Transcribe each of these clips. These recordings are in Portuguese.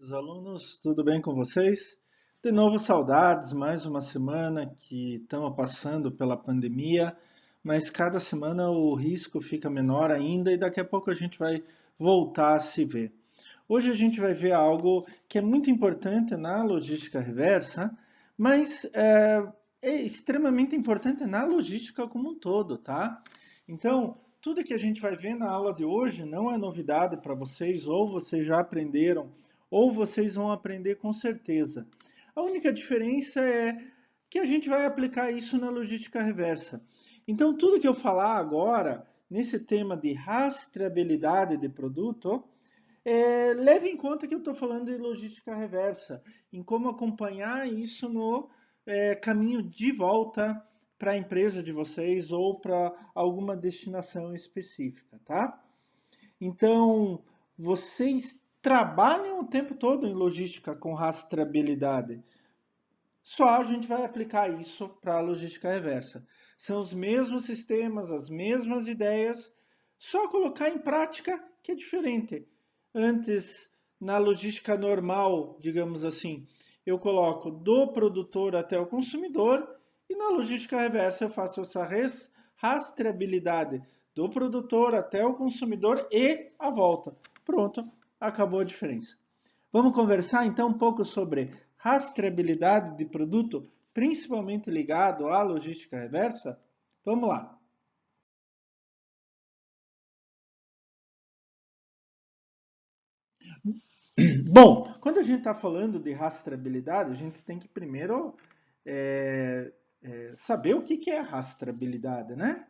queridos alunos, tudo bem com vocês? De novo, saudades, mais uma semana que estamos passando pela pandemia, mas cada semana o risco fica menor ainda e daqui a pouco a gente vai voltar a se ver. Hoje a gente vai ver algo que é muito importante na logística reversa, mas é extremamente importante na logística como um todo, tá? Então, tudo que a gente vai ver na aula de hoje não é novidade para vocês, ou vocês já aprenderam, ou vocês vão aprender com certeza. A única diferença é que a gente vai aplicar isso na logística reversa. Então, tudo que eu falar agora, nesse tema de rastreabilidade de produto, leve em conta que eu estou falando de logística reversa, em como acompanhar isso no caminho de volta para a empresa de vocês ou para alguma destinação específica, tá? Então, vocês trabalham o tempo todo em logística com rastreabilidade. Só a gente vai aplicar isso para a logística reversa. São os mesmos sistemas, as mesmas ideias, só colocar em prática que é diferente. Antes, na logística normal, digamos assim, eu coloco do produtor até o consumidor, e na logística reversa eu faço essa rastreabilidade do produtor até o consumidor e a volta. Pronto, acabou a diferença. Vamos conversar então um pouco sobre rastreabilidade de produto, principalmente ligado à logística reversa? Vamos lá. Bom, quando a gente está falando de rastreabilidade, a gente tem que primeiro saber o que é rastreabilidade, né?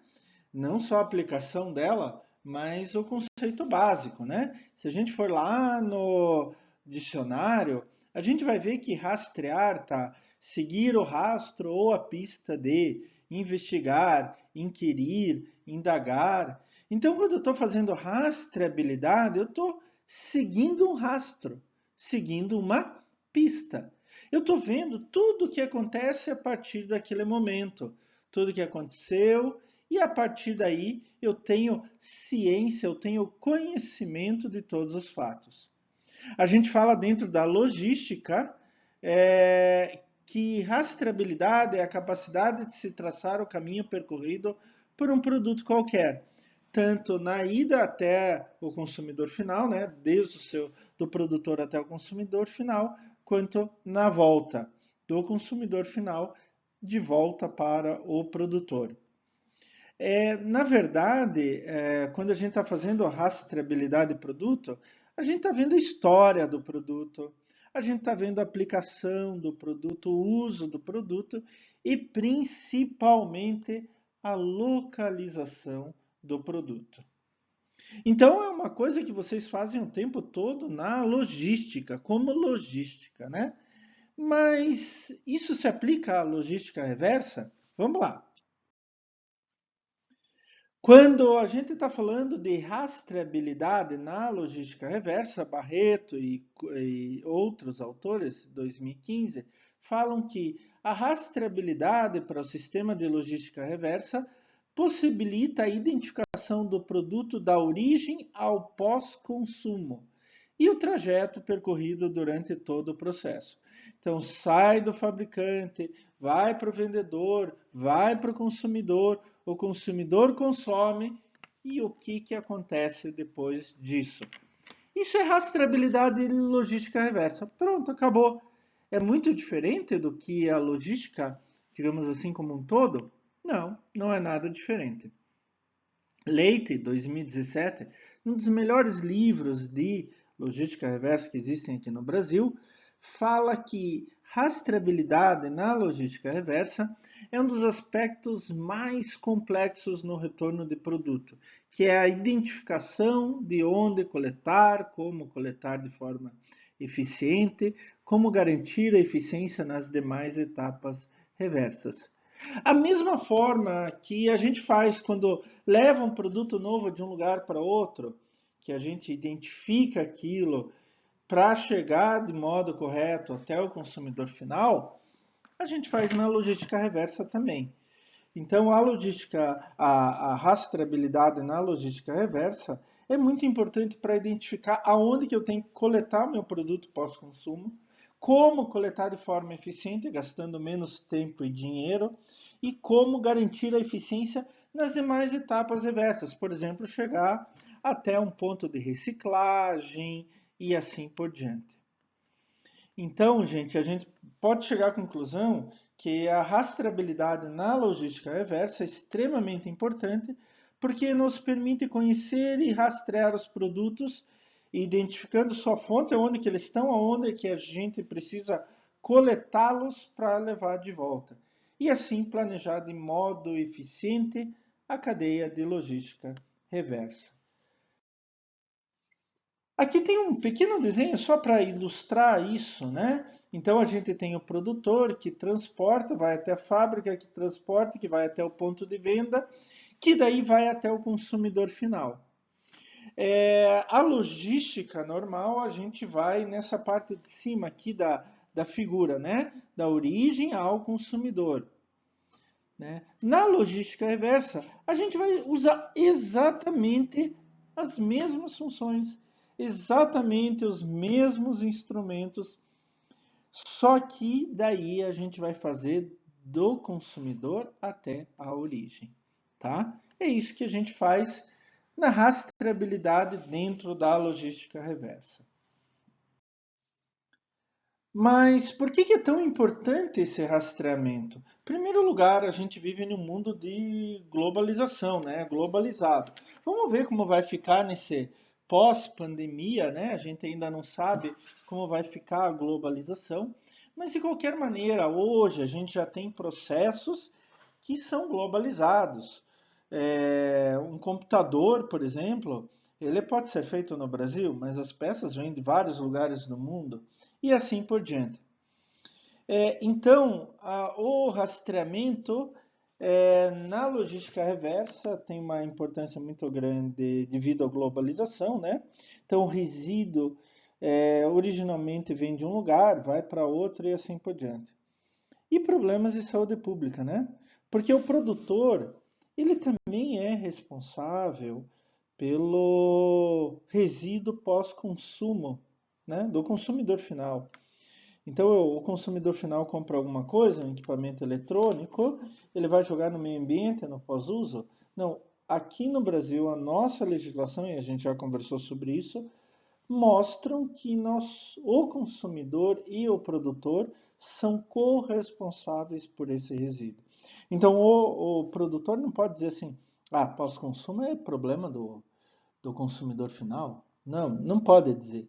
Não só a aplicação dela, mas o conceito básico, né? Se a gente for lá no dicionário, a gente vai ver que rastrear tá seguir o rastro ou a pista de, investigar, inquirir, indagar. Então, quando eu estou fazendo rastreabilidade, eu estou seguindo um rastro, seguindo uma pista. Eu estou vendo tudo o que acontece a partir daquele momento, tudo o que aconteceu, e a partir daí eu tenho ciência, eu tenho conhecimento de todos os fatos. A gente fala dentro da logística que rastreabilidade é a capacidade de se traçar o caminho percorrido por um produto qualquer, tanto na ida até o consumidor final, né, desde do produtor até o consumidor final, quanto na volta do consumidor final de volta para o produtor. Na verdade, quando a gente está fazendo a rastreabilidade de produto, a gente está vendo a história do produto, a gente está vendo a aplicação do produto, o uso do produto e principalmente a localização do produto. Então é uma coisa que vocês fazem o tempo todo na logística, como logística, né? Mas isso se aplica à logística reversa? Vamos lá. Quando a gente está falando de rastreabilidade na logística reversa, Barreto e outros autores, 2015, falam que a rastreabilidade para o sistema de logística reversa possibilita a identificação do produto da origem ao pós-consumo e o trajeto percorrido durante todo o processo. Então, sai do fabricante, vai para o vendedor, vai para o consumidor consome e o que acontece depois disso. Isso é rastreabilidade e logística reversa. Pronto, acabou. É muito diferente do que a logística, digamos assim, como um todo? Não, não é nada diferente. Leite, 2017, um dos melhores livros de logística reversa que existem aqui no Brasil, fala que rastreabilidade na logística reversa é um dos aspectos mais complexos no retorno de produto, que é a identificação de onde coletar, como coletar de forma eficiente, como garantir a eficiência nas demais etapas reversas. A mesma forma que a gente faz quando leva um produto novo de um lugar para outro, que a gente identifica aquilo para chegar de modo correto até o consumidor final, a gente faz na logística reversa também. Então, a rastreabilidade na logística reversa é muito importante para identificar aonde que eu tenho que coletar meu produto pós-consumo, como coletar de forma eficiente, gastando menos tempo e dinheiro, e como garantir a eficiência nas demais etapas reversas, por exemplo, chegar até um ponto de reciclagem e assim por diante. Então, gente, a gente pode chegar à conclusão que a rastreabilidade na logística reversa é extremamente importante porque nos permite conhecer e rastrear os produtos, identificando sua fonte, onde que eles estão, aonde que a gente precisa coletá-los para levar de volta. E assim planejar de modo eficiente a cadeia de logística reversa. Aqui tem um pequeno desenho só para ilustrar isso, né? Então a gente tem o produtor que transporta, vai até a fábrica, que transporta, que vai até o ponto de venda, que daí vai até o consumidor final. A logística normal, a gente vai nessa parte de cima aqui da figura, né? Da origem ao consumidor. Né? Na logística reversa, a gente vai usar exatamente as mesmas funções, exatamente os mesmos instrumentos, só que daí a gente vai fazer do consumidor até a origem, tá? É isso que a gente faz na rastreabilidade dentro da logística reversa. Mas por que é tão importante esse rastreamento? Em primeiro lugar, a gente vive num mundo de globalização, né? Globalizado. Vamos ver como vai ficar nesse pós-pandemia, né? A gente ainda não sabe como vai ficar a globalização, mas de qualquer maneira, hoje a gente já tem processos que são globalizados. Um computador, por exemplo, ele pode ser feito no Brasil, mas as peças vêm de vários lugares do mundo e assim por diante. Então, o rastreamento na logística reversa tem uma importância muito grande devido à globalização, né? Então, o resíduo originalmente vem de um lugar, vai para outro e assim por diante. E problemas de saúde pública, né? Porque o produtor, ele também é responsável pelo resíduo pós-consumo, né, do consumidor final. Então, o consumidor final compra alguma coisa, um equipamento eletrônico, ele vai jogar no meio ambiente, no pós-uso? Não. Aqui no Brasil, a nossa legislação, e a gente já conversou sobre isso, mostram que o consumidor e o produtor são corresponsáveis por esse resíduo. Então, o produtor não pode dizer assim, pós-consumo é problema do consumidor final. Não, não pode dizer.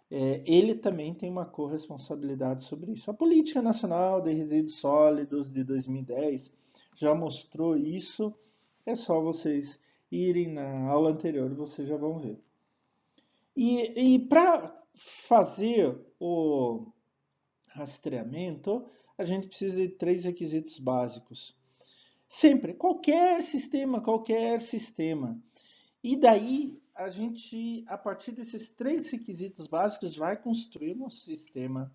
Ele também tem uma corresponsabilidade sobre isso. A Política Nacional de Resíduos Sólidos de 2010 já mostrou isso. É só vocês irem na aula anterior e vocês já vão ver. E para fazer o rastreamento, a gente precisa de 3 requisitos básicos. Sempre, qualquer sistema. E daí, a gente, a partir desses 3 requisitos básicos, vai construir um sistema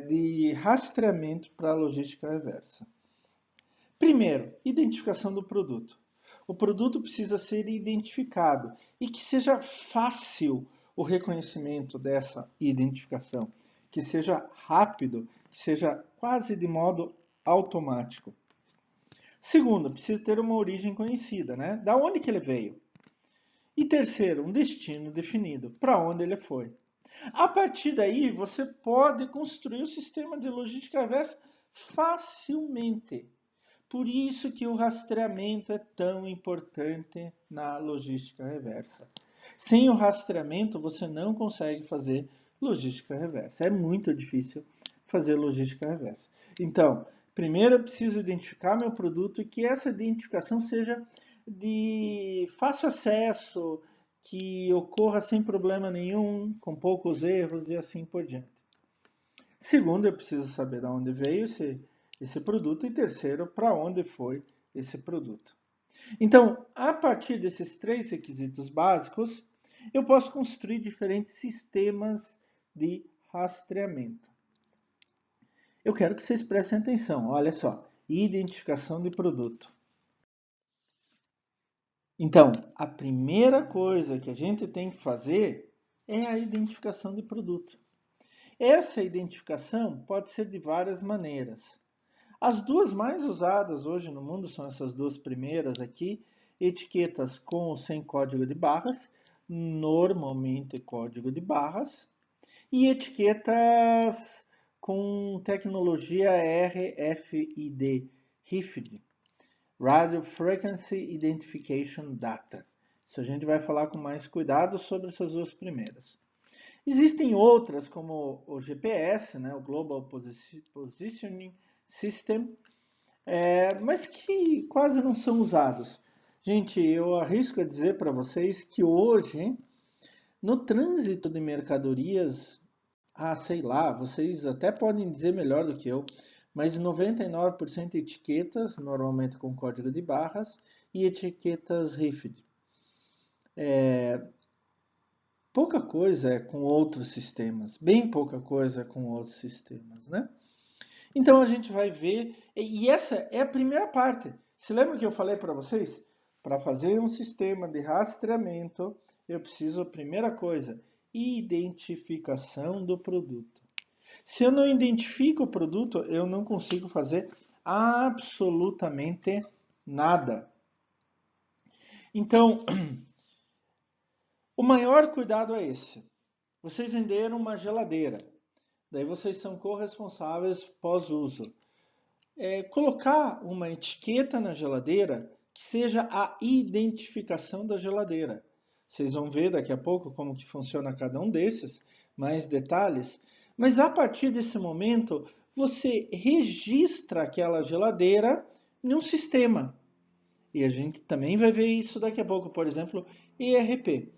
de rastreamento para a logística reversa. Primeiro, identificação do produto. O produto precisa ser identificado e que seja fácil o reconhecimento dessa identificação, que seja rápido, que seja quase de modo automático. Segundo, precisa ter uma origem conhecida, né? Da onde que ele veio? E terceiro, um destino definido, para onde ele foi. A partir daí, você pode construir o sistema de logística reversa facilmente. Por isso que o rastreamento é tão importante na logística reversa. Sem o rastreamento, você não consegue fazer logística reversa. É muito difícil fazer logística reversa. Então, primeiro eu preciso identificar meu produto e que essa identificação seja de fácil acesso, que ocorra sem problema nenhum, com poucos erros e assim por diante. Segundo, eu preciso saber de onde veio esse produto. E terceiro, para onde foi esse produto. Então, a partir desses 3 requisitos básicos, eu posso construir diferentes sistemas de rastreamento. Eu quero que vocês prestem atenção. Olha só, e identificação de produto. Então, a primeira coisa que a gente tem que fazer é a identificação de produto. Essa identificação pode ser de várias maneiras. As duas mais usadas hoje no mundo são essas duas primeiras aqui, etiquetas com ou sem código de barras, normalmente código de barras, e etiquetas com tecnologia RFID, Radio Frequency Identification Data. Isso a gente vai falar com mais cuidado sobre essas duas primeiras. Existem outras, como o GPS, né, o Global Positioning System, mas que quase não são usados. Gente, eu arrisco a dizer para vocês que hoje, no trânsito de mercadorias, sei lá, vocês até podem dizer melhor do que eu, mas 99% etiquetas, normalmente com código de barras, e etiquetas RFID. Pouca coisa é com outros sistemas, bem pouca coisa é com outros sistemas, né? Então a gente vai ver, e essa é a primeira parte. Se lembra que eu falei para vocês? Para fazer um sistema de rastreamento, eu preciso, a primeira coisa, identificação do produto. Se eu não identifico o produto, eu não consigo fazer absolutamente nada. Então, o maior cuidado é esse. Vocês venderam uma geladeira, daí vocês são corresponsáveis pós-uso. Colocar uma etiqueta na geladeira que seja a identificação da geladeira. Vocês vão ver daqui a pouco como que funciona cada um desses, mais detalhes. Mas a partir desse momento, você registra aquela geladeira em um sistema. E a gente também vai ver isso daqui a pouco, por exemplo, ERP.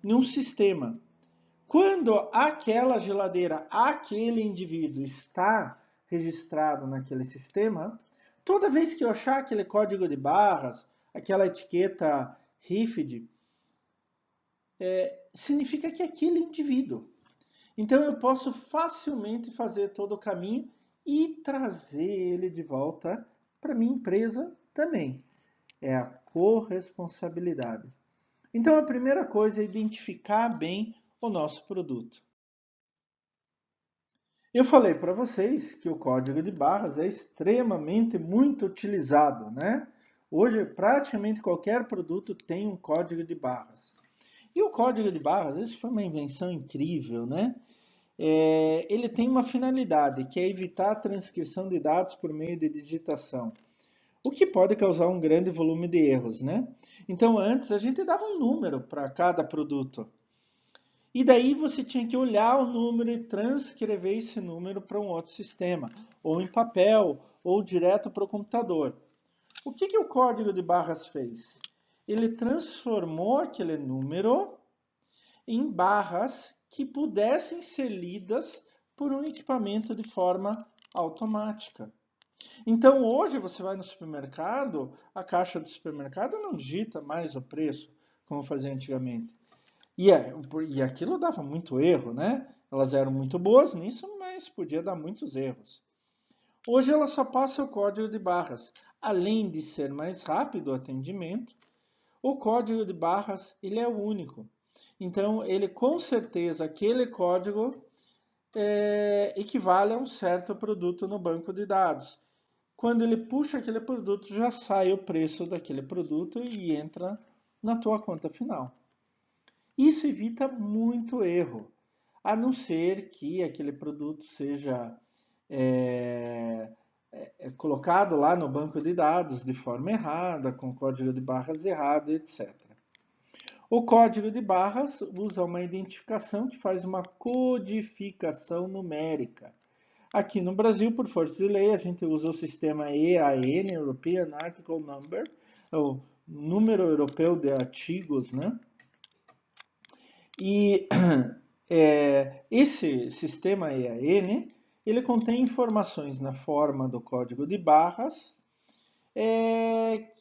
Num sistema. Quando aquela geladeira, aquele indivíduo está registrado naquele sistema, toda vez que eu achar aquele código de barras, aquela etiqueta RFID, significa que é aquele indivíduo. Então eu posso facilmente fazer todo o caminho e trazer ele de volta para minha empresa também. É a corresponsabilidade. Então a primeira coisa é identificar bem o nosso produto. Eu falei para vocês que o código de barras é extremamente muito utilizado, né? Hoje praticamente qualquer produto tem um código de barras. E o código de barras, isso foi uma invenção incrível, né? Ele tem uma finalidade, que é evitar a transcrição de dados por meio de digitação, o que pode causar um grande volume de erros, né? Então antes a gente dava um número para cada produto. E daí você tinha que olhar o número e transcrever esse número para um outro sistema, ou em papel, ou direto para o computador. O que o código de barras fez? Ele transformou aquele número em barras que pudessem ser lidas por um equipamento de forma automática. Então hoje você vai no supermercado, a caixa do supermercado não digita mais o preço, como fazia antigamente. E aquilo dava muito erro, né? Elas eram muito boas nisso, mas podia dar muitos erros. Hoje ela só passa o código de barras. Além de ser mais rápido o atendimento, o código de barras ele é único. Então, ele com certeza, aquele código equivale a um certo produto no banco de dados. Quando ele puxa aquele produto, já sai o preço daquele produto e entra na tua conta final. Isso evita muito erro, a não ser que aquele produto seja colocado lá no banco de dados de forma errada, com código de barras errado, etc. O código de barras usa uma identificação que faz uma codificação numérica. Aqui no Brasil, por força de lei, a gente usa o sistema EAN, European Article Number, o número europeu de artigos, né? E esse sistema EAN, ele contém informações na forma do código de barras,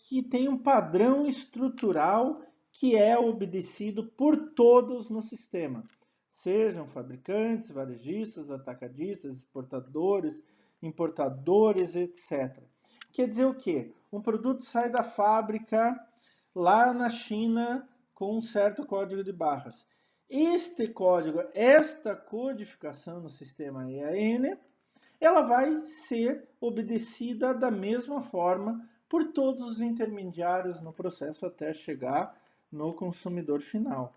que tem um padrão estrutural que é obedecido por todos no sistema, sejam fabricantes, varejistas, atacadistas, exportadores, importadores, etc. Quer dizer o quê? Um produto sai da fábrica lá na China com um certo código de barras. Este código, esta codificação no sistema EAN, ela vai ser obedecida da mesma forma por todos os intermediários no processo até chegar no consumidor final.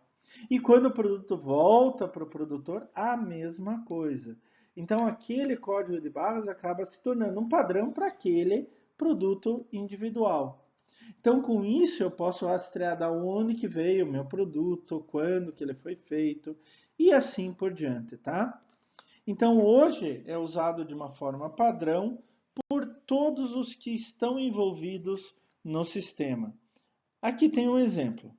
E quando o produto volta para o produtor, a mesma coisa. Então, aquele código de barras acaba se tornando um padrão para aquele produto individual. Então, com isso, eu posso rastrear da onde que veio o meu produto, quando que ele foi feito e assim por diante, tá? Então, hoje é usado de uma forma padrão por todos os que estão envolvidos no sistema. Aqui tem um exemplo.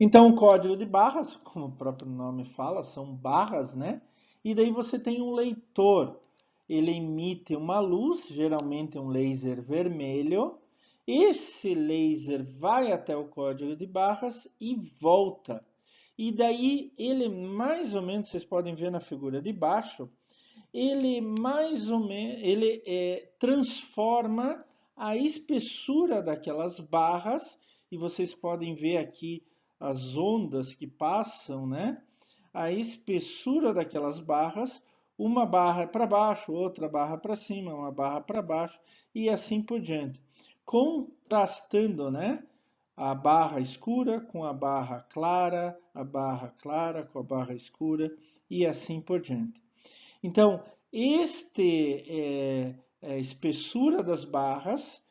Então, o código de barras, como o próprio nome fala, são barras, né? E daí você tem um leitor. Ele emite uma luz, geralmente um laser vermelho. Esse laser vai até o código de barras e volta. E daí ele mais ou menos, vocês podem ver na figura de baixo, ele mais ou menos, transforma a espessura daquelas barras, e vocês podem ver aqui as ondas que passam, né? A espessura daquelas barras, uma barra para baixo, outra barra para cima, uma barra para baixo e assim por diante, contrastando, né? A barra escura com a barra clara com a barra escura e assim por diante. Então, a espessura das barras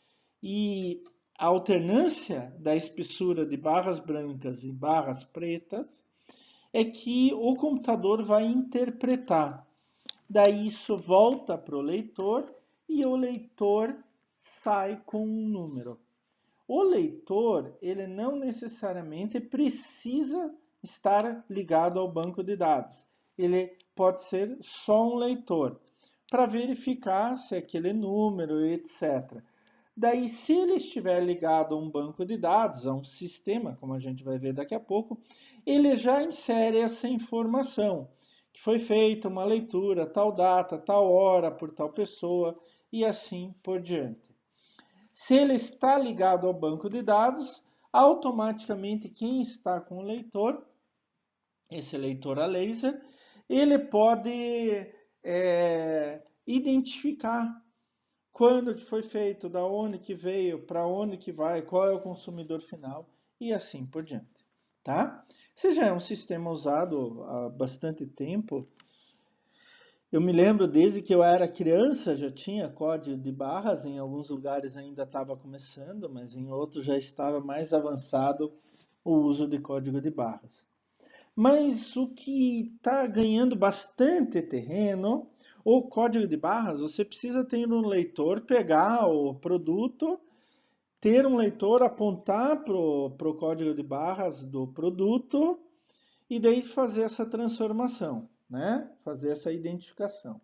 e a alternância da espessura de barras brancas e barras pretas é que o computador vai interpretar. Daí isso volta para o leitor e o leitor sai com um número. O leitor, ele não necessariamente precisa estar ligado ao banco de dados. Ele pode ser só um leitor, para verificar se aquele número, etc. Daí, se ele estiver ligado a um banco de dados, a um sistema, como a gente vai ver daqui a pouco, ele já insere essa informação, que foi feita uma leitura, tal data, tal hora, por tal pessoa, e assim por diante. Se ele está ligado ao banco de dados, automaticamente quem está com o leitor, esse leitor a laser, ele pode identificar quando que foi feito, da onde que veio, para onde que vai, qual é o consumidor final e assim por diante, tá? Esse já é um sistema usado há bastante tempo. Eu me lembro desde que eu era criança já tinha código de barras, em alguns lugares ainda estava começando, mas em outros já estava mais avançado o uso de código de barras. Mas o que está ganhando bastante terreno, o código de barras, você precisa ter um leitor, pegar o produto, ter um leitor, apontar para o código de barras do produto e daí fazer essa transformação, né? Fazer essa identificação.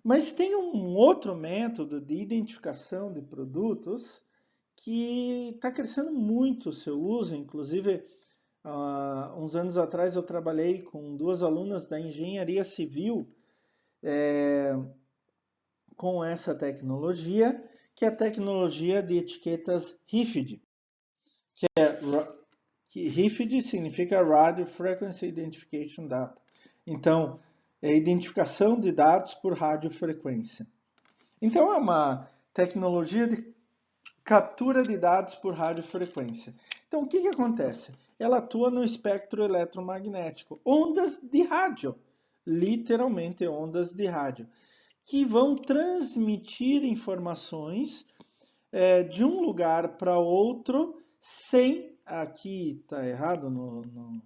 Mas tem um outro método de identificação de produtos que está crescendo muito o seu uso, inclusive uns anos atrás eu trabalhei com duas alunas da engenharia civil com essa tecnologia, que é a tecnologia de etiquetas RFID. Que RFID significa Radio Frequency Identification Data. Então, é identificação de dados por radiofrequência. Então, é uma tecnologia de captura de dados por radiofrequência. Então, o que acontece? Ela atua no espectro eletromagnético, ondas de rádio, literalmente ondas de rádio, que vão transmitir informações de um lugar para outro sem, aqui está errado no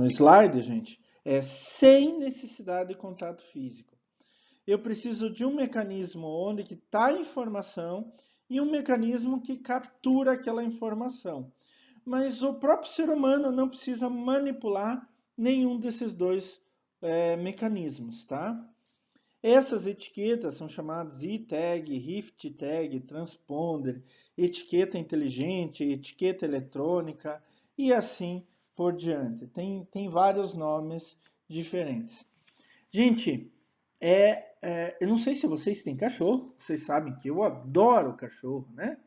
slide, gente, sem necessidade de contato físico. Eu preciso de um mecanismo onde que está a informação e um mecanismo que captura aquela informação. Mas o próprio ser humano não precisa manipular nenhum desses dois mecanismos, tá? Essas etiquetas são chamadas e-tag, rift tag, transponder, etiqueta inteligente, etiqueta eletrônica e assim por diante. Tem vários nomes diferentes. Gente, eu não sei se vocês têm cachorro, vocês sabem que eu adoro cachorro, né?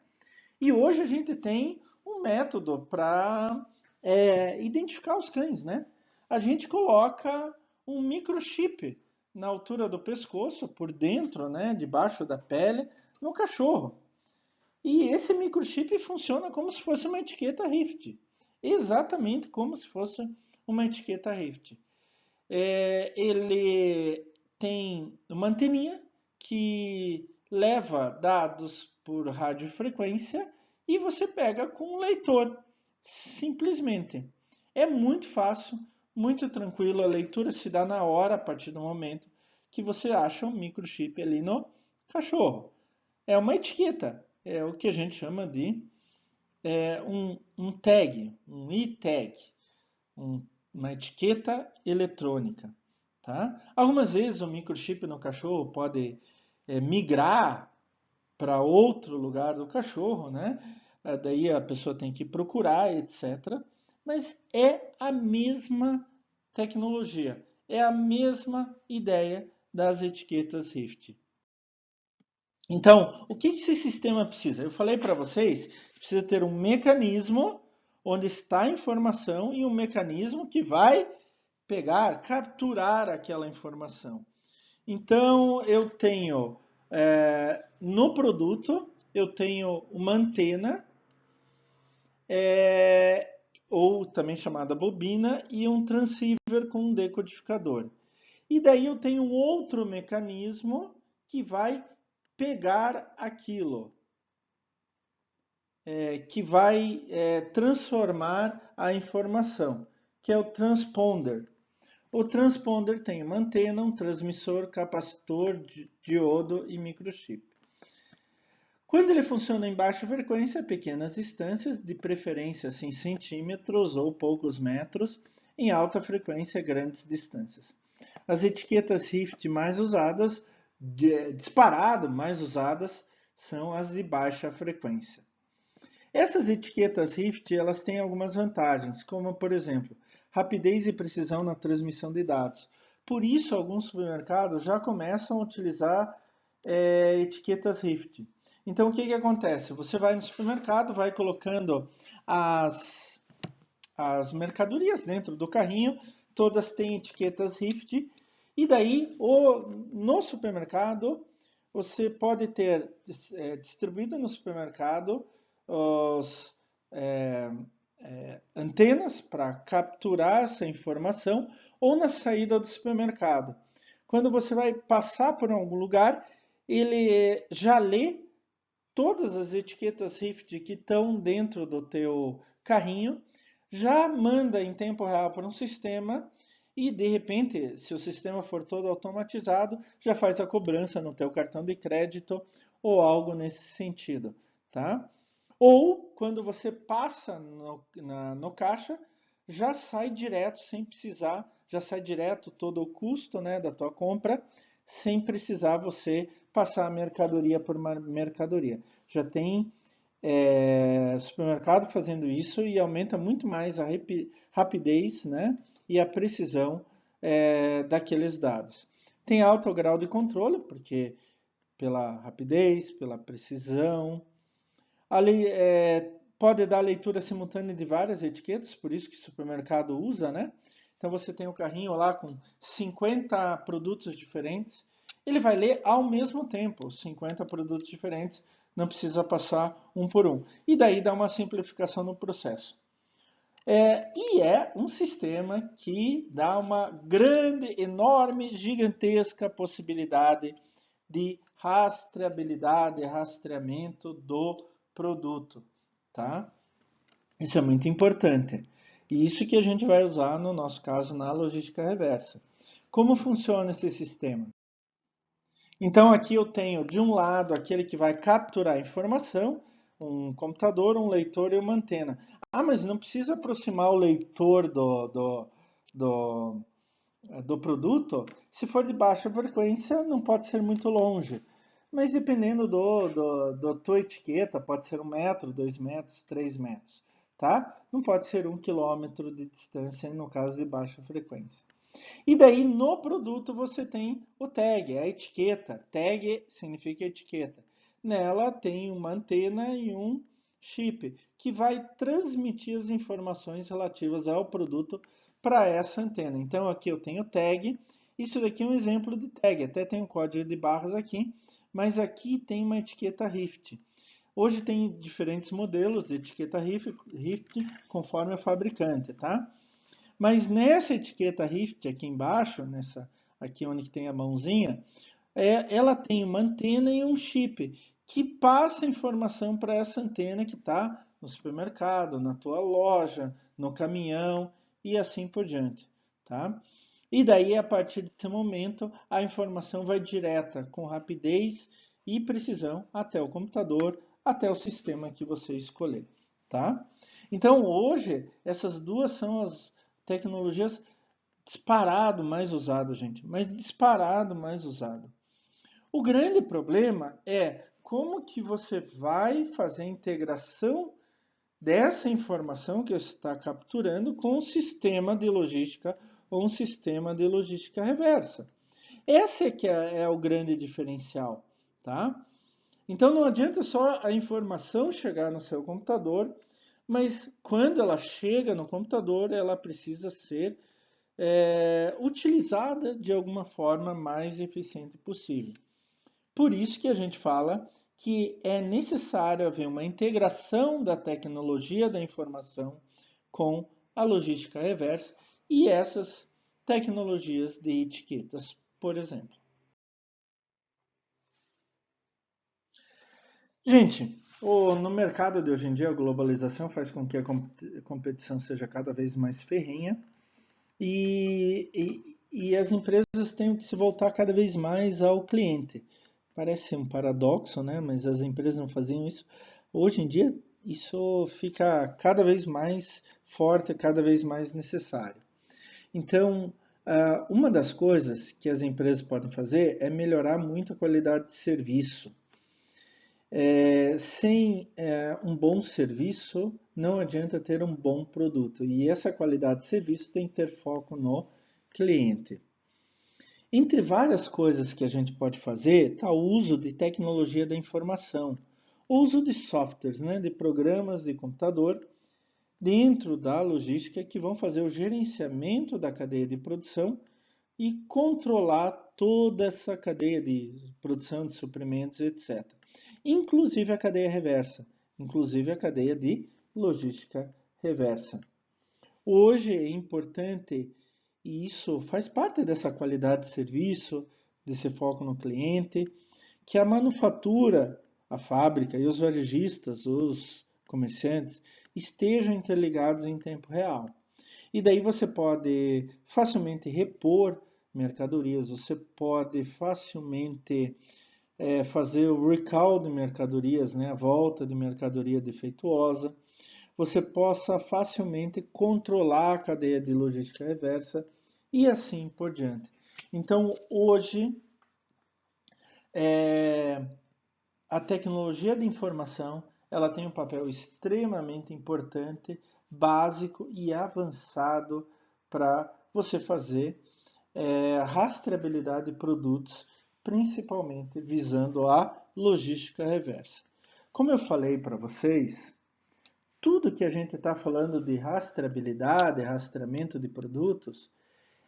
E hoje a gente tem um método para identificar os cães, né? A gente coloca um microchip na altura do pescoço, por dentro, né, debaixo da pele, no cachorro. E esse microchip funciona como se fosse uma etiqueta Rift. Exatamente como se fosse uma etiqueta Rift. Ele tem uma anteninha que leva dados por radiofrequência e você pega com um leitor, simplesmente. É muito fácil, muito tranquilo, a leitura se dá na hora, a partir do momento que você acha um microchip ali no cachorro. É uma etiqueta, é o que a gente chama de um tag, um e-tag, um, uma etiqueta eletrônica. Tá? Algumas vezes o microchip no cachorro pode migrar para outro lugar do cachorro, né? Daí a pessoa tem que procurar, etc. Mas é a mesma tecnologia, é a mesma ideia das etiquetas Rift. Então, o que esse sistema precisa? Eu falei para vocês que precisa ter um mecanismo onde está a informação e um mecanismo que vai pegar, capturar aquela informação. Então, eu tenho no produto, eu tenho uma antena, ou também chamada bobina, e um transceiver com um decodificador. E daí eu tenho outro mecanismo que vai pegar aquilo, que vai transformar a informação, que é o transponder. O transponder tem uma antena, um transmissor, capacitor, diodo e microchip. Quando ele funciona em baixa frequência, pequenas distâncias, de preferência em centímetros ou poucos metros, em alta frequência, grandes distâncias. As etiquetas Rift mais usadas, disparado mais usadas, são as de baixa frequência. Essas etiquetas Rift elas têm algumas vantagens, como por exemplo, rapidez e precisão na transmissão de dados. Por isso, alguns supermercados já começam a utilizar etiquetas Rift. Então, o que acontece? Você vai no supermercado, vai colocando as mercadorias dentro do carrinho, todas têm etiquetas Rift, e daí no supermercado você pode ter distribuído no supermercado os antenas para capturar essa informação ou na saída do supermercado. Quando você vai passar por algum lugar, ele já lê todas as etiquetas Rift que estão dentro do teu carrinho, já manda em tempo real para um sistema e de repente, se o sistema for todo automatizado, já faz a cobrança no teu cartão de crédito ou algo nesse sentido, tá? Ou quando você passa no caixa, já sai direto, sem precisar, já sai direto todo o custo, né, da tua compra, sem precisar você passar a mercadoria por mercadoria. Já tem supermercado fazendo isso e aumenta muito mais a rapidez, né, e a precisão daqueles dados. Tem alto grau de controle, porque pela rapidez, pela precisão, ali pode dar leitura simultânea de várias etiquetas, por isso que o supermercado usa, né? Então você tem o carrinho lá com 50 produtos diferentes, ele vai ler ao mesmo tempo os 50 produtos diferentes, não precisa passar um por um. E daí dá uma simplificação no processo. E é um sistema que dá uma grande, enorme, gigantesca possibilidade de rastreabilidade, rastreamento do produto, tá? Isso é muito importante. E isso que a gente vai usar no nosso caso na logística reversa. Como funciona esse sistema? Então aqui eu tenho de um lado aquele que vai capturar a informação, um computador, um leitor e uma antena. Ah, mas não precisa aproximar o leitor do, do produto? Se for de baixa frequência, não pode ser muito longe. Mas dependendo da tua etiqueta, pode ser 1 metro, 2 metros, 3 metros, tá? Não pode ser 1 quilômetro de distância no caso de baixa frequência. E daí no produto você tem o tag, a etiqueta. Tag significa etiqueta. Nela tem uma antena e um chip que vai transmitir as informações relativas ao produto para essa antena. Então aqui eu tenho tag. Isso daqui é um exemplo de tag. Até tem um código de barras aqui, mas aqui tem uma etiqueta Rift. Hoje tem diferentes modelos de etiqueta Rift conforme o fabricante, tá? Mas nessa etiqueta Rift aqui embaixo, aqui onde tem a mãozinha, ela tem uma antena e um chip que passa informação para essa antena que está no supermercado, na tua loja, no caminhão e assim por diante, tá? E daí, a partir desse momento, a informação vai direta, com rapidez e precisão, até o computador, até o sistema que você escolher, tá? Então, hoje, essas duas são as tecnologias disparado mais usadas, gente, mas disparado mais usado. O grande problema é como que você vai fazer a integração dessa informação que você está capturando com um sistema de logística ou um sistema de logística reversa. Esse é que é o grande diferencial, tá? Então não adianta só a informação chegar no seu computador, mas quando ela chega no computador, ela precisa ser utilizada de alguma forma mais eficiente possível. Por isso que a gente fala que é necessário haver uma integração da tecnologia da informação com a logística reversa e essas tecnologias de etiquetas, por exemplo. Gente, no mercado de hoje em dia, a globalização faz com que a competição seja cada vez mais ferrenha e as empresas têm que se voltar cada vez mais ao cliente. Parece um paradoxo, né? Mas as empresas não faziam isso. Hoje em dia, isso fica cada vez mais forte, cada vez mais necessário. Então, uma das coisas que as empresas podem fazer é melhorar muito a qualidade de serviço. Sem um bom serviço, não adianta ter um bom produto. E essa qualidade de serviço tem que ter foco no cliente. Entre várias coisas que a gente pode fazer, está o uso de tecnologia da informação, o uso de softwares, né, de programas de computador dentro da logística que vão fazer o gerenciamento da cadeia de produção e controlar toda essa cadeia de produção de suprimentos, etc. Inclusive a cadeia reversa, inclusive a cadeia de logística reversa. Hoje é importante, e isso faz parte dessa qualidade de serviço, desse foco no cliente, que a manufatura, a fábrica e os varejistas, os comerciantes, estejam interligados em tempo real. E daí você pode facilmente repor mercadorias, você pode facilmente fazer o recall de mercadorias, né, a volta de mercadoria defeituosa, você possa facilmente controlar a cadeia de logística reversa e assim por diante. Então, hoje, a tecnologia de informação ela tem um papel extremamente importante, básico e avançado para você fazer rastreabilidade de produtos, principalmente visando a logística reversa. Como eu falei para vocês, tudo que a gente está falando de rastreabilidade, rastreamento de produtos,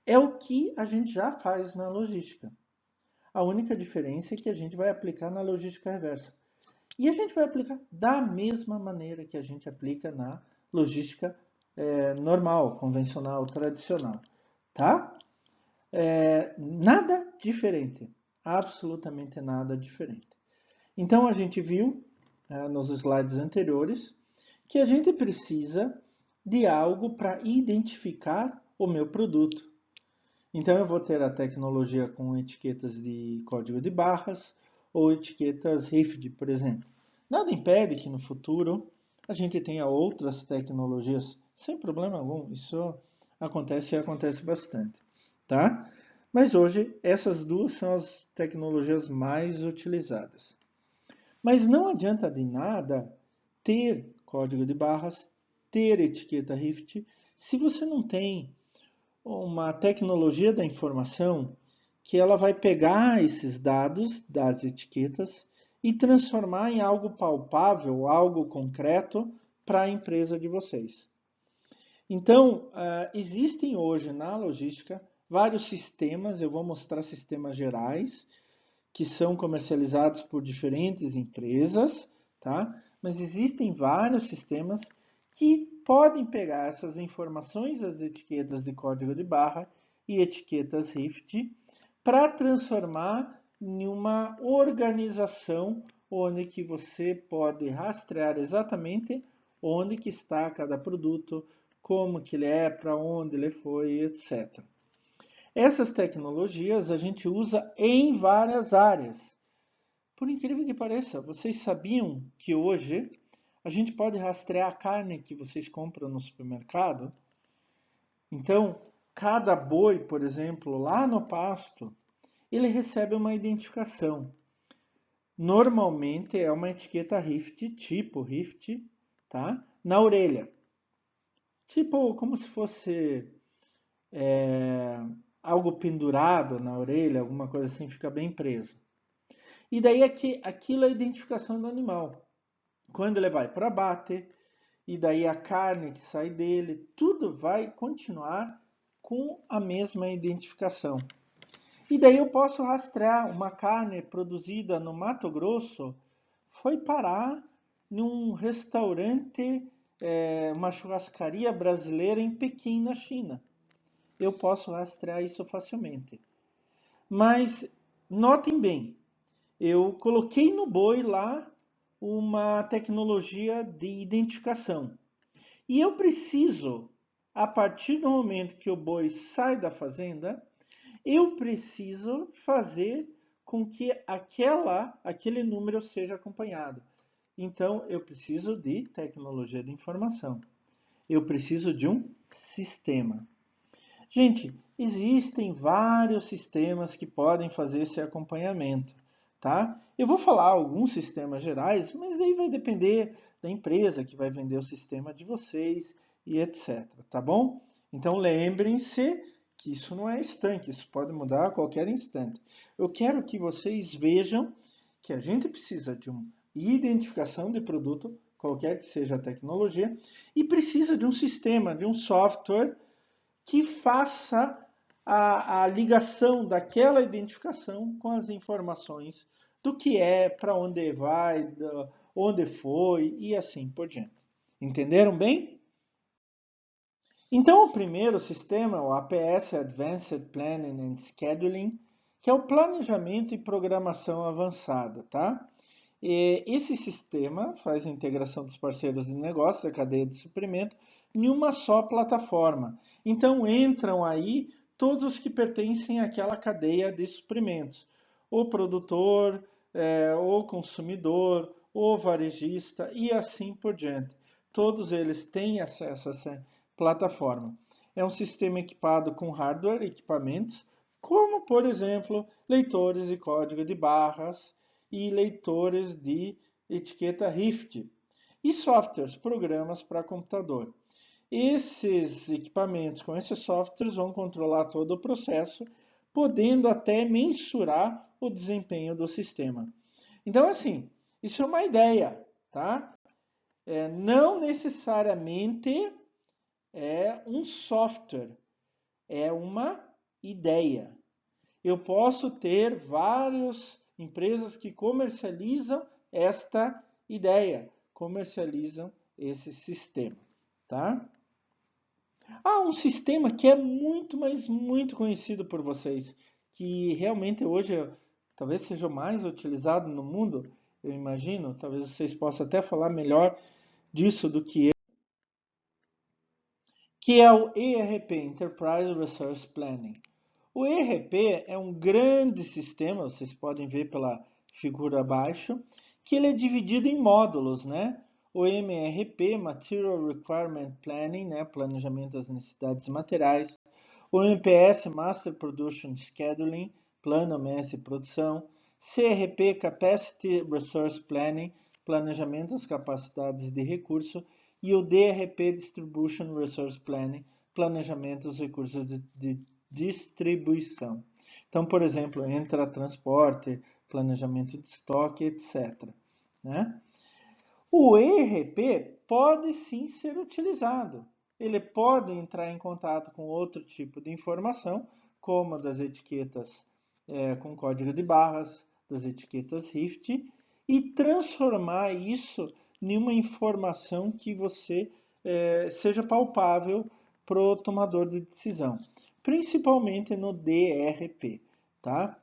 é o que a gente já faz na logística. A única diferença é que a gente vai aplicar na logística reversa. E a gente vai aplicar da mesma maneira que a gente aplica na logística normal, convencional, tradicional. Tá? Nada diferente. Absolutamente nada diferente. Então a gente viu nos slides anteriores que a gente precisa de algo para identificar o meu produto. Então eu vou ter a tecnologia com etiquetas de código de barras ou etiquetas RFID, por exemplo. Nada impede que no futuro a gente tenha outras tecnologias sem problema algum. Isso acontece e acontece bastante, tá? Mas hoje essas duas são as tecnologias mais utilizadas. Mas não adianta de nada ter código de barras, ter etiqueta RIFT, se você não tem uma tecnologia da informação que ela vai pegar esses dados das etiquetas e transformar em algo palpável, algo concreto para a empresa de vocês. Então, existem hoje na logística vários sistemas, eu vou mostrar sistemas gerais, que são comercializados por diferentes empresas, tá? Mas existem vários sistemas que podem pegar essas informações das etiquetas de código de barra e etiquetas RIFT para transformar em uma organização onde que você pode rastrear exatamente onde que está cada produto, como que ele é, para onde ele foi, etc. Essas tecnologias a gente usa em várias áreas. Por incrível que pareça, vocês sabiam que hoje a gente pode rastrear a carne que vocês compram no supermercado? Então, cada boi, por exemplo, lá no pasto, ele recebe uma identificação. Normalmente é uma etiqueta RIFT, tipo RIFT, tá? Na orelha. Tipo, como se fosse algo pendurado na orelha, alguma coisa assim, fica bem preso. E daí aquilo é a identificação do animal. Quando ele vai para abate, e daí a carne que sai dele, tudo vai continuar com a mesma identificação. E daí eu posso rastrear uma carne produzida no Mato Grosso, foi parar num restaurante, uma churrascaria brasileira em Pequim, na China. Eu posso rastrear isso facilmente. Mas notem bem, eu coloquei no boi lá uma tecnologia de identificação. E eu preciso, a partir do momento que o boi sai da fazenda, eu preciso fazer com que aquele número seja acompanhado. Então, eu preciso de tecnologia de informação. Eu preciso de um sistema. Gente, existem vários sistemas que podem fazer esse acompanhamento, tá? Eu vou falar alguns sistemas gerais, mas daí vai depender da empresa que vai vender o sistema de vocês e etc, tá bom? Então lembrem-se que isso não é estanque, isso pode mudar a qualquer instante. Eu quero que vocês vejam que a gente precisa de uma identificação de produto, qualquer que seja a tecnologia, e precisa de um sistema, de um software que faça a ligação daquela identificação com as informações do que é, para onde vai, onde foi e assim por diante. Entenderam bem? Então, o primeiro sistema, o APS, Advanced Planning and Scheduling, que é o planejamento e programação avançada, tá? E esse sistema faz a integração dos parceiros de negócio, da cadeia de suprimento, em uma só plataforma. Então, entram aí todos os que pertencem àquela cadeia de suprimentos. O produtor, o consumidor, o varejista e assim por diante. Todos eles têm acesso a essa plataforma. É um sistema equipado com hardware, equipamentos, como, por exemplo, leitores de código de barras e leitores de etiqueta RIFT, e softwares, programas para computador. Esses equipamentos com esses softwares vão controlar todo o processo, podendo até mensurar o desempenho do sistema. Então, assim, isso é uma ideia, tá? Não necessariamente é um software, é uma ideia. Eu posso ter várias empresas que comercializam esta ideia, comercializam esse sistema, tá? Um sistema que é muito, mas muito conhecido por vocês, que realmente hoje talvez seja o mais utilizado no mundo, eu imagino, talvez vocês possam até falar melhor disso do que eu, que é o ERP, Enterprise Resource Planning. O ERP é um grande sistema, vocês podem ver pela figura abaixo, que ele é dividido em módulos, né? O MRP, Material Requirement Planning, né? Planejamento das necessidades materiais. O MPS, Master Production Scheduling, Plano MS Produção. CRP, Capacity Resource Planning, Planejamento das capacidades de recurso. E o DRP, Distribution Resource Planning, planejamento dos recursos de distribuição. Então, por exemplo, entra transporte, planejamento de estoque, etc. Né? O ERP pode sim ser utilizado. Ele pode entrar em contato com outro tipo de informação, como das etiquetas com código de barras, das etiquetas RIFT, e transformar isso em uma informação que você seja palpável para o tomador de decisão, principalmente no DRP, tá?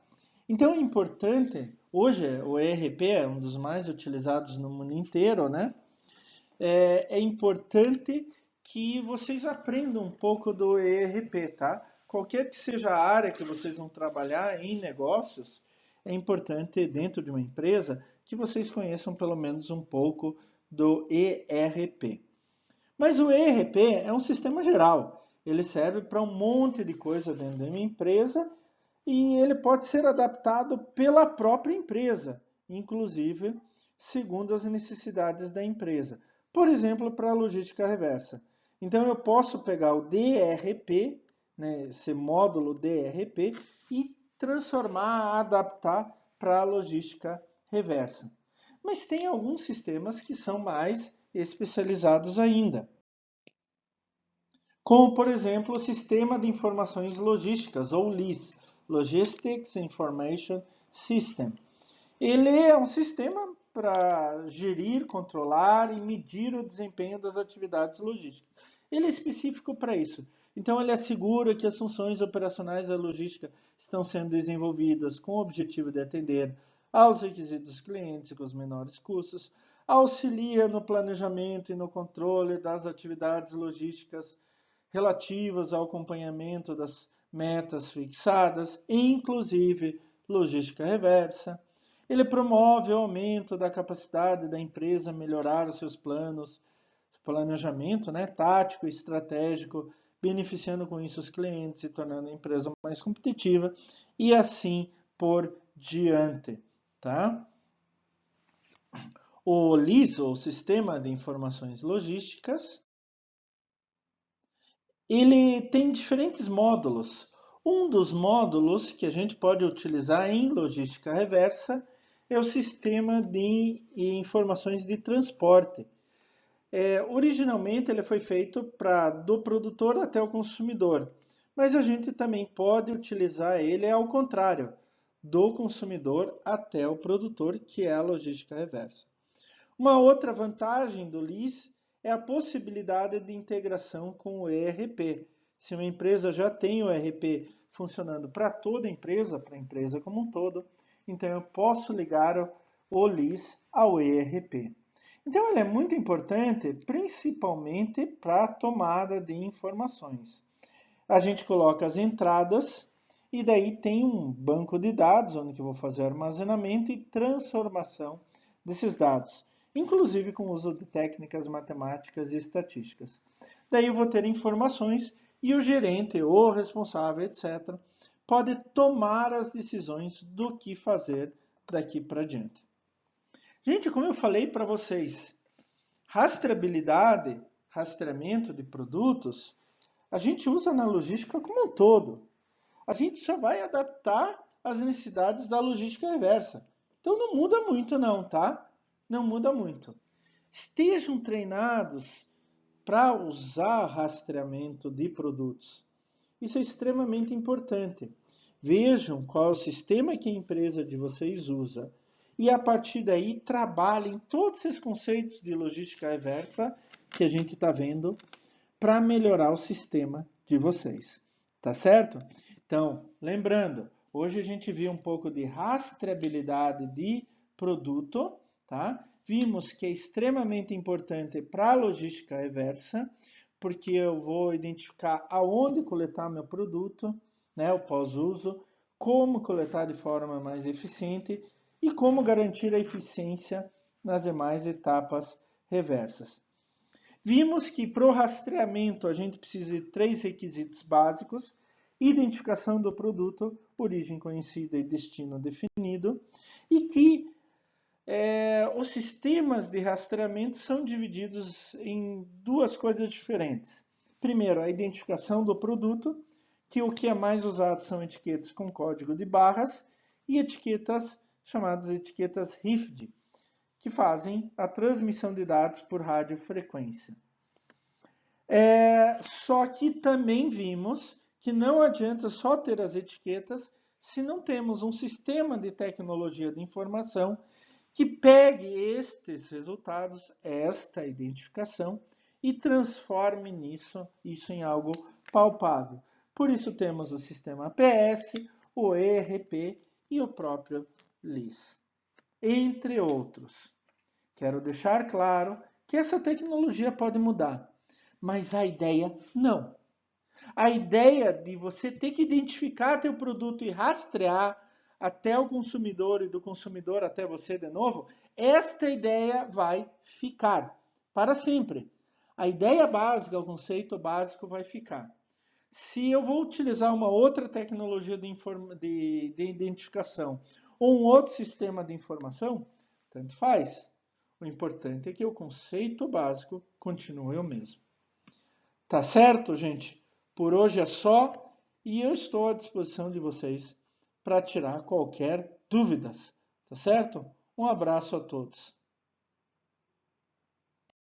Então é importante, hoje o ERP é um dos mais utilizados no mundo inteiro, né? É importante que vocês aprendam um pouco do ERP, tá? Qualquer que seja a área que vocês vão trabalhar em negócios, é importante dentro de uma empresa que vocês conheçam pelo menos um pouco do ERP. Mas o ERP é um sistema geral. Ele serve para um monte de coisa dentro de uma empresa e ele pode ser adaptado pela própria empresa, inclusive segundo as necessidades da empresa. Por exemplo, para a logística reversa. Então eu posso pegar o DRP, né, esse módulo DRP, e transformar, adaptar para a logística reversa. Mas tem alguns sistemas que são mais especializados ainda, como por exemplo o Sistema de Informações Logísticas, ou LIS, Logistics Information System. Ele é um sistema para gerir, controlar e medir o desempenho das atividades logísticas. Ele é específico para isso. Então, ele assegura que as funções operacionais da logística estão sendo desenvolvidas com o objetivo de atender aos requisitos dos clientes com os menores custos, auxilia no planejamento e no controle das atividades logísticas relativas ao acompanhamento das metas fixadas, inclusive logística reversa. Ele promove o aumento da capacidade da empresa a melhorar os seus planos, planejamento, né, tático e estratégico, beneficiando com isso os clientes e tornando a empresa mais competitiva e assim por diante, tá? O LIS, ou Sistema de Informações Logísticas, ele tem diferentes módulos. Um dos módulos que a gente pode utilizar em logística reversa é o sistema de informações de transporte. Originalmente ele foi feito do produtor até o consumidor, mas a gente também pode utilizar ele ao contrário, do consumidor até o produtor, que é a logística reversa. Uma outra vantagem do LIS é a possibilidade de integração com o ERP. Se uma empresa já tem o ERP funcionando para toda a empresa, para a empresa como um todo, então eu posso ligar o LIS ao ERP. Então ele é muito importante, principalmente para a tomada de informações. A gente coloca as entradas e daí tem um banco de dados onde eu vou fazer armazenamento e transformação desses dados, inclusive com o uso de técnicas matemáticas e estatísticas. Daí eu vou ter informações e o gerente ou responsável, etc., pode tomar as decisões do que fazer daqui para diante. Gente, como eu falei para vocês, rastreabilidade, rastreamento de produtos, a gente usa na logística como um todo. A gente só vai adaptar às necessidades da logística reversa. Então não muda muito não, tá? Não muda muito. Estejam treinados para usar rastreamento de produtos. Isso é extremamente importante. Vejam qual é o sistema que a empresa de vocês usa e a partir daí trabalhem todos esses conceitos de logística reversa que a gente está vendo para melhorar o sistema de vocês. Tá certo? Então, lembrando, hoje a gente viu um pouco de rastreabilidade de produto, tá? Vimos que é extremamente importante para a logística reversa, porque eu vou identificar aonde coletar meu produto, né, o pós-uso, como coletar de forma mais eficiente e como garantir a eficiência nas demais etapas reversas. Vimos que para o rastreamento a gente precisa de 3 requisitos básicos: identificação do produto, origem conhecida e destino definido, e que os sistemas de rastreamento são divididos em duas coisas diferentes. Primeiro, a identificação do produto, que o que é mais usado são etiquetas com código de barras e etiquetas chamadas etiquetas RFID, que fazem a transmissão de dados por radiofrequência. Só que também vimos que não adianta só ter as etiquetas se não temos um sistema de tecnologia de informação que pegue estes resultados, esta identificação, e transforme isso em algo palpável. Por isso temos o sistema APS, o ERP e o próprio LIS, entre outros. Quero deixar claro que essa tecnologia pode mudar, mas a ideia não. A ideia de você ter que identificar teu produto e rastrear até o consumidor e do consumidor até você de novo, esta ideia vai ficar para sempre. A ideia básica, o conceito básico vai ficar. Se eu vou utilizar uma outra tecnologia de identificação ou um outro sistema de informação, tanto faz. O importante é que o conceito básico continue o mesmo. Tá certo, gente? Por hoje é só e eu estou à disposição de vocês para tirar qualquer dúvidas. Tá certo? Um abraço a todos.